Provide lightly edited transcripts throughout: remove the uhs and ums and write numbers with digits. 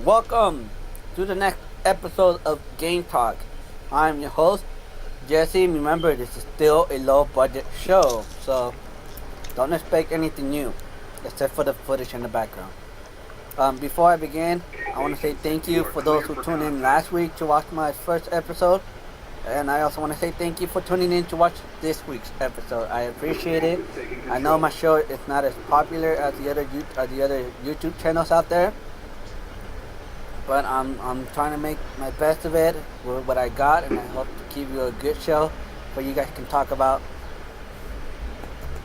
Welcome to the next episode of Game Talk. I'm your host, Jesse. Remember, this is still a low budget show, so don't expect anything new except for the footage in the background. Before I begin, I want to say thank you for those who tuned in last week to watch my first episode. And I also want to say thank you for tuning in to watch this week's episode. I appreciate it. I know my show is not as popular as the other YouTube channels out there, but I'm trying to make my best of it with what I got, and I hope to give you a good show for you guys can talk about.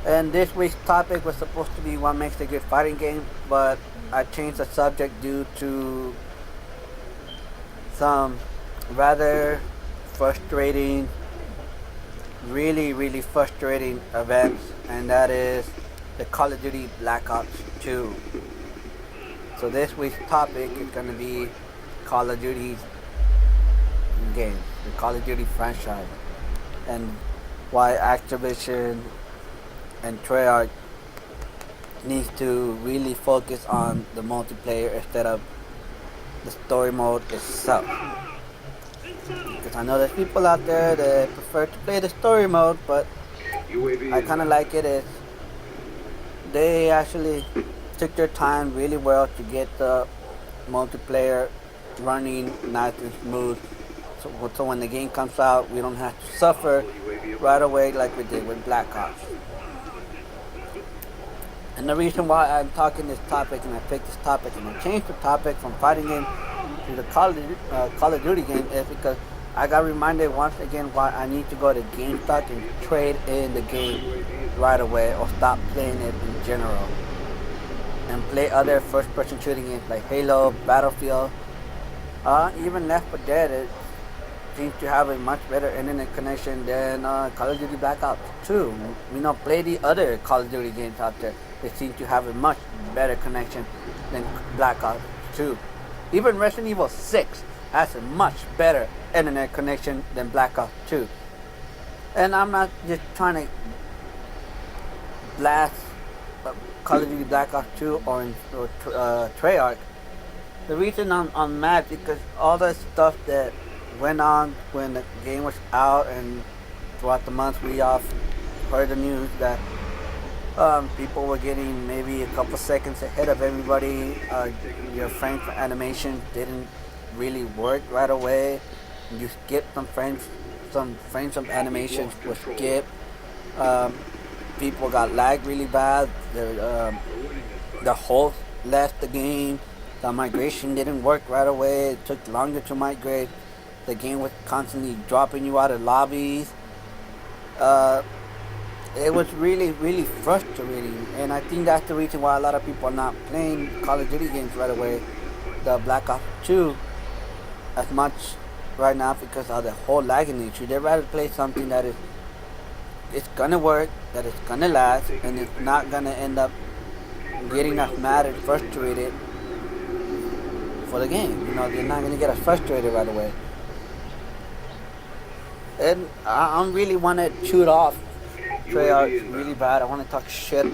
And this week's topic was supposed to be what makes a good fighting game, but I changed the subject due to some rather frustrating, really frustrating events, and that is the Call of Duty Black Ops 2. So this week's topic is going to be Call of Duty's game, the Call of Duty franchise, and why Activision and Treyarch needs to really focus on the multiplayer instead of the story mode itself. Because I know there's people out there that prefer to play the story mode, but I kind of like it. They actually took their time really well to get the multiplayer running nice and smooth. So when the game comes out, we don't have to suffer right away like we did with Black Ops. And the reason why I'm talking this topic and I picked this topic and I changed the topic from fighting game to the Call of Duty game is because I got reminded once again why I need to go to GameStop and trade in the game right away or stop playing it in general and play other first-person shooting games like Halo, Battlefield, even Left 4 Dead. It seems to have a much better internet connection than Call of Duty Black Ops 2. Play the other Call of Duty games out there. They seem to have a much better connection than Black Ops 2. Even Resident Evil 6 has a much better internet connection than Black Ops 2. And I'm not just trying to blast Call of Duty Black Ops 2 or Treyarch. The reason I'm mad is because all the stuff that went on when the game was out and throughout the months we all heard the news that people were getting maybe a couple seconds ahead of everybody. Your frame for animation didn't really work right away. You skipped some frames of animations were skipped. People got lagged really bad. The host left the game. The migration didn't work right away. It took longer to migrate. The game was constantly dropping you out of lobbies. It was really frustrating, and I think that's the reason why a lot of people are not playing Call of Duty games right away, the Black Ops 2, as much right now because of the whole lagging issue. They'd rather play something that it's gonna work, that it's gonna last, and it's not gonna end up getting us mad and frustrated for the game. They're not gonna get us frustrated right away. And I really want to shoot off Treyarch really bad. I want to talk shit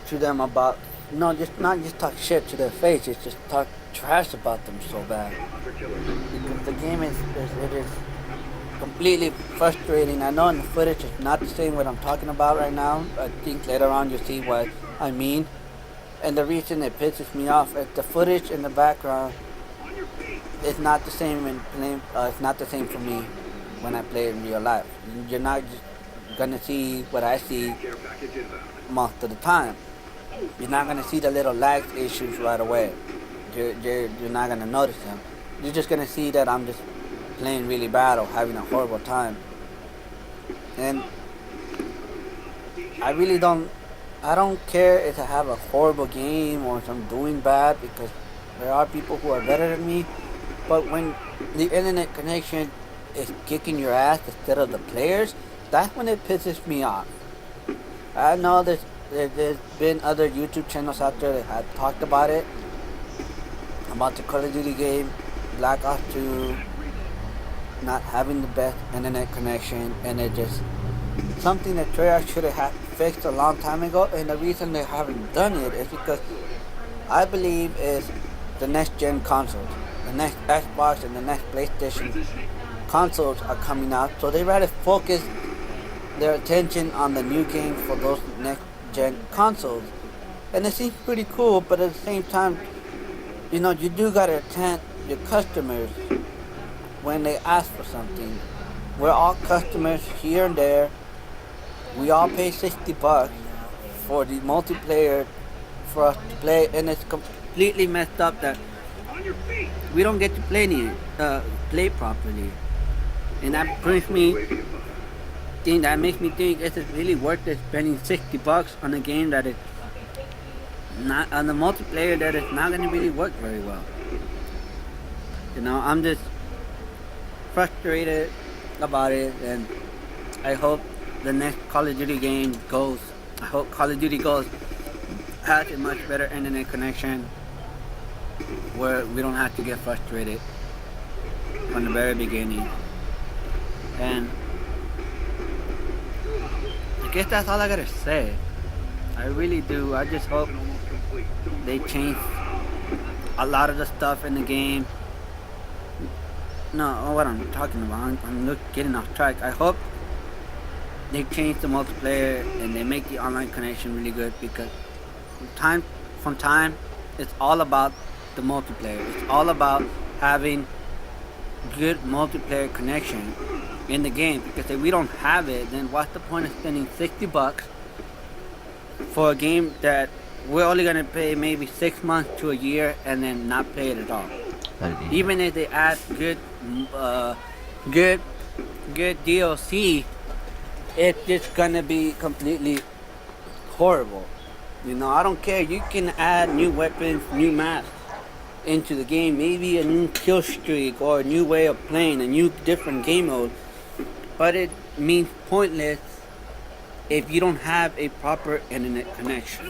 to them about, not just talk shit to their face, it's just talk trash about them so bad. Because the game is completely frustrating. I know in the footage it's not the same what I'm talking about right now. I think later on you'll see what I mean. And the reason it pisses me off is the footage in the background is not the same it's not the same for me when I play in real life. You're not just gonna see what I see most of the time. You're not gonna see the little lag issues right away. You're not gonna notice them. You're just gonna see that I'm just playing really bad or having a horrible time. And I don't care if I have a horrible game or if I'm doing bad, because there are people who are better than me. But when the internet connection is kicking your ass instead of the players, that's when it pisses me off. I know there's been other YouTube channels out there that have talked about it, about the Call of Duty game, Black Ops 2, not having the best internet connection, and it just something that Treyarch should have had fixed a long time ago. And the reason they haven't done it is because I believe is the next gen consoles. The next Xbox and the next PlayStation consoles are coming out, so they rather focus their attention on the new games for those next gen consoles. And it seems pretty cool, but at the same time, you do gotta attend your customers when they ask for something. We're all customers here and there. We all pay $60 for the multiplayer for us to play, and it's completely messed up that we don't get to play properly. And that makes me think, is it really worth it spending $60 on a game that is not on the multiplayer that is not going to really work very well? I'm just frustrated about it, and I hope the next Call of Duty game goes. I hope Call of Duty goes has a much better internet connection where we don't have to get frustrated from the very beginning. And I guess that's all I gotta say. I really do. I just hope they change a lot of the stuff in the game. No, what I'm talking about, I'm getting off track. I hope they change the multiplayer and they make the online connection really good, because from time, it's all about the multiplayer. It's all about having good multiplayer connection in the game, because if we don't have it, then what's the point of spending $60 for a game that we're only gonna pay maybe 6 months to a year and then not play it at all? Even if they add good DLC, it's just gonna be completely horrible. I don't care. You can add new weapons, new maps into the game, maybe a new kill streak or a new way of playing, a new different game mode, but it means pointless if you don't have a proper internet connection.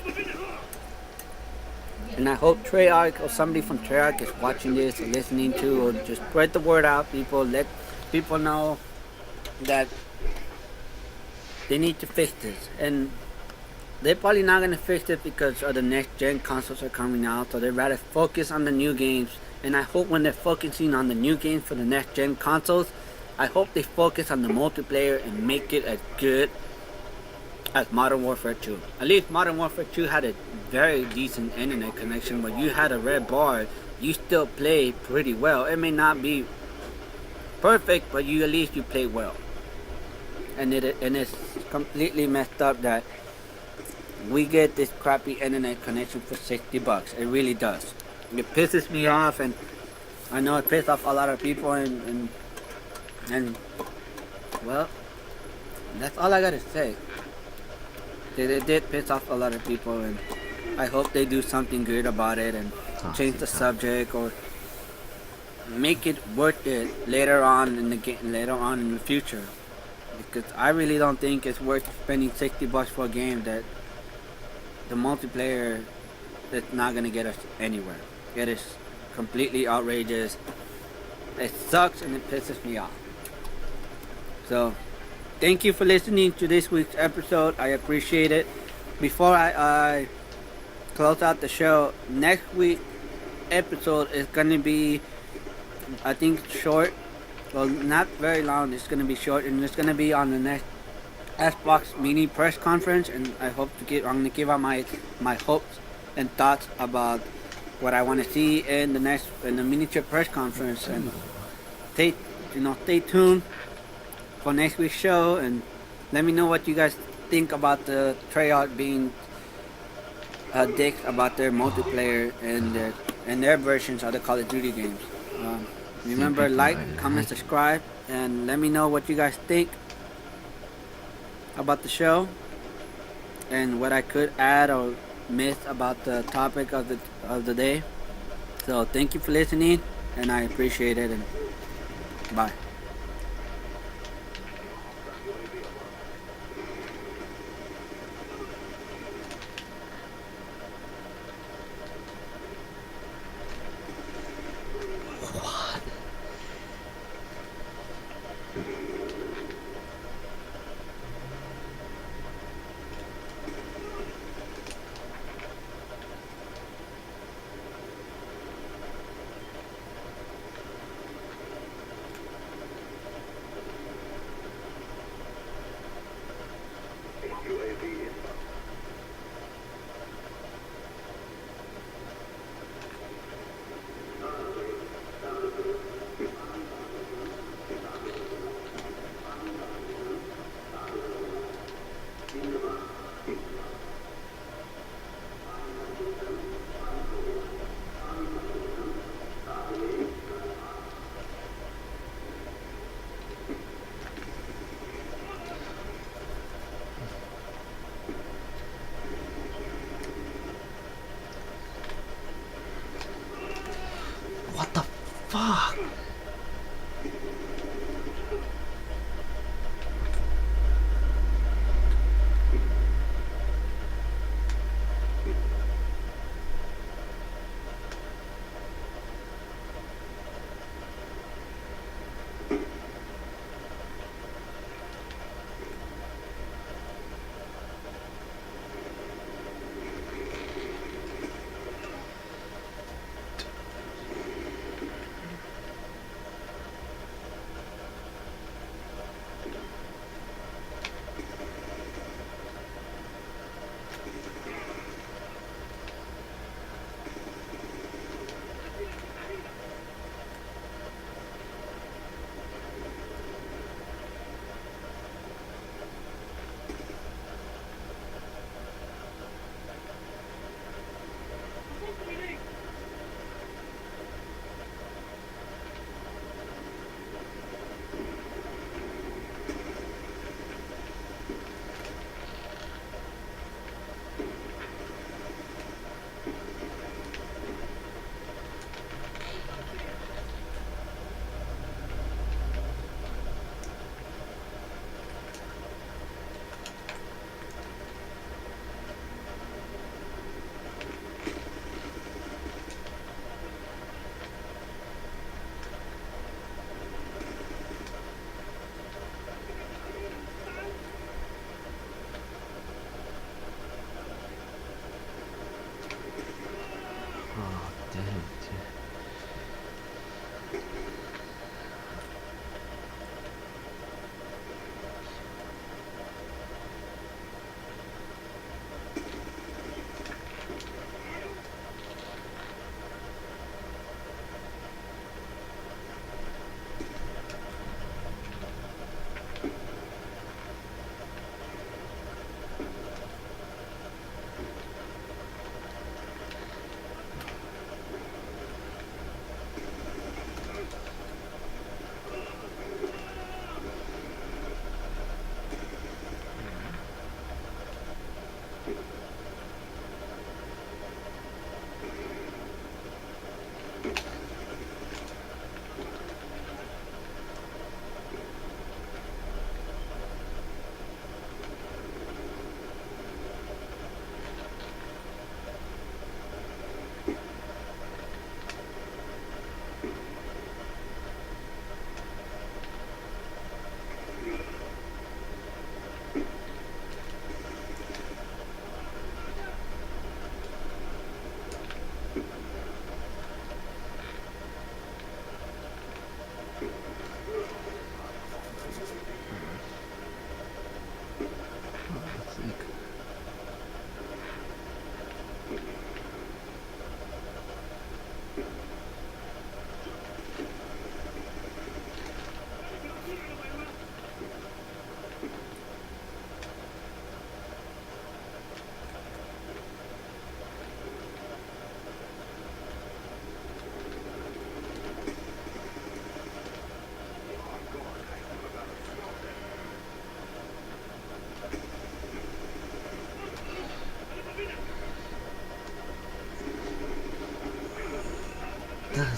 And I hope Treyarch or somebody from Treyarch is watching this or listening to, or just spread the word out, people. Let people know that they need to fix this. And they're probably not going to fix it because the next gen consoles are coming out, so they'd rather focus on the new games. And I hope when they're focusing on the new games for the next gen consoles, I hope they focus on the multiplayer and make it as good as Modern Warfare 2. At least Modern Warfare 2 had a very decent internet connection, but you had a red bar, you still play pretty well. It may not be perfect, but at least you play well. And it's completely messed up that we get this crappy internet connection for $60. It really does. It pisses me off, and I know it pisses off a lot of people, and well, that's all I gotta say. They did piss off a lot of people, and I hope they do something good about it and change the subject or make it worth it later on in the future. Because I really don't think it's worth spending $60 for a game that the multiplayer that's not gonna get us anywhere. It is completely outrageous. It sucks and it pisses me off. So, thank you for listening to this week's episode. I appreciate it. Before I close out the show, next week's episode is gonna be, I think, short. Well, not very long. It's gonna be short, and it's gonna be on the next Xbox mini press conference. And I'm gonna give out my hopes and thoughts about what I want to see in the miniature press conference. And stay tuned for next week's show, and let me know what you guys think about the Treyarch being dicks about their multiplayer and their versions of the Call of Duty games. Remember, like, comment, subscribe, and let me know what you guys think about the show and what I could add or miss about the topic of the day. So thank you for listening, and I appreciate it, and bye.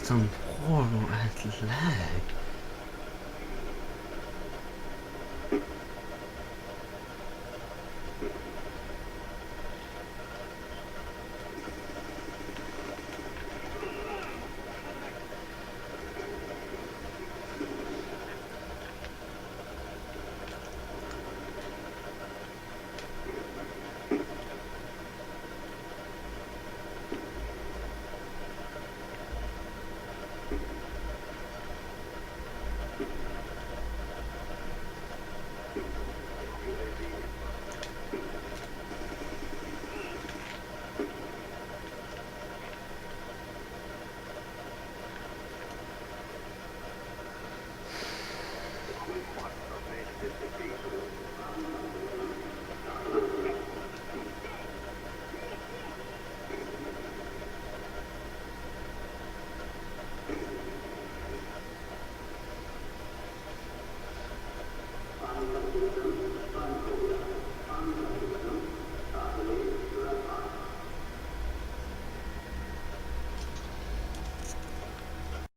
some horrible ass lag.